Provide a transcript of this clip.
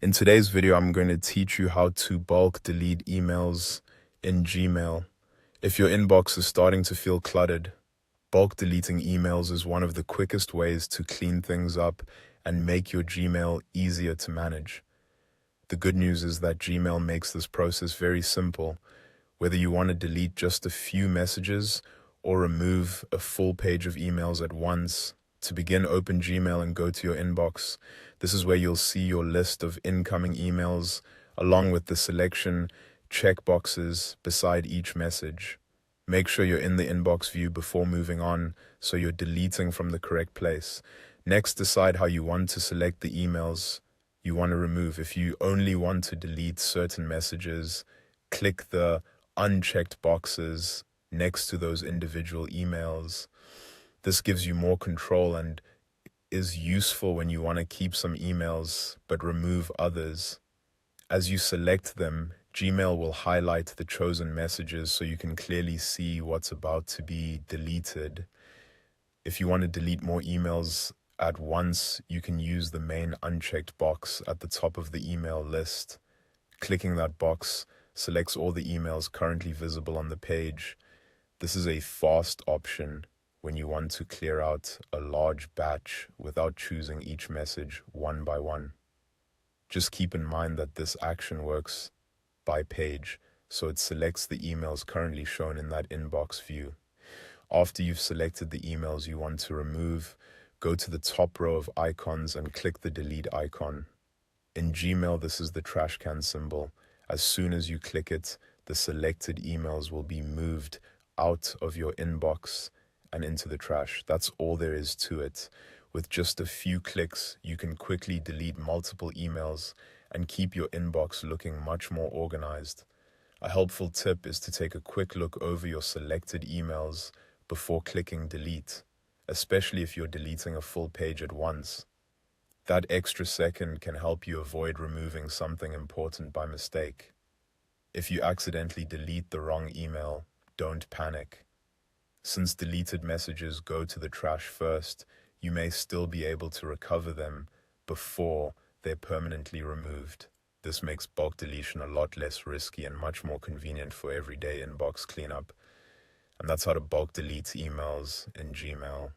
In today's video, I'm going to teach you how to bulk delete emails in Gmail. If your inbox is starting to feel cluttered, bulk deleting emails is one of the quickest ways to clean things up and make your Gmail easier to manage. The good news is that Gmail makes this process very simple. Whether you want to delete just a few messages or remove a full page of emails at once, to begin, open Gmail and go to your inbox. This is where you'll see your list of incoming emails along with the selection checkboxes beside each message. Make sure you're in the inbox view before moving on so you're deleting from the correct place. Next, decide how you want to select the emails you want to remove. If you only want to delete certain messages, click the unchecked boxes next to those individual emails. This gives you more control and is useful when you want to keep some emails but remove others. As you select them, Gmail will highlight the chosen messages so you can clearly see what's about to be deleted. If you want to delete more emails at once, you can use the main unchecked box at the top of the email list. Clicking that box selects all the emails currently visible on the page. This is a fast option when you want to clear out a large batch without choosing each message one by one. Just keep in mind that this action works by page, so it selects the emails currently shown in that inbox view. After you've selected the emails you want to remove, go to the top row of icons and click the delete icon. In Gmail, this is the trash can symbol. As soon as you click it, the selected emails will be moved out of your inbox and into the trash. That's all there is to it. With just a few clicks, you can quickly delete multiple emails and keep your inbox looking much more organized. A helpful tip is to take a quick look over your selected emails before clicking delete, especially if you're deleting a full page at once. That extra second can help you avoid removing something important by mistake. If you accidentally delete the wrong email, don't panic. Since deleted messages go to the trash first, you may still be able to recover them before they're permanently removed. This makes bulk deletion a lot less risky and much more convenient for everyday inbox cleanup. And that's how to bulk delete emails in Gmail.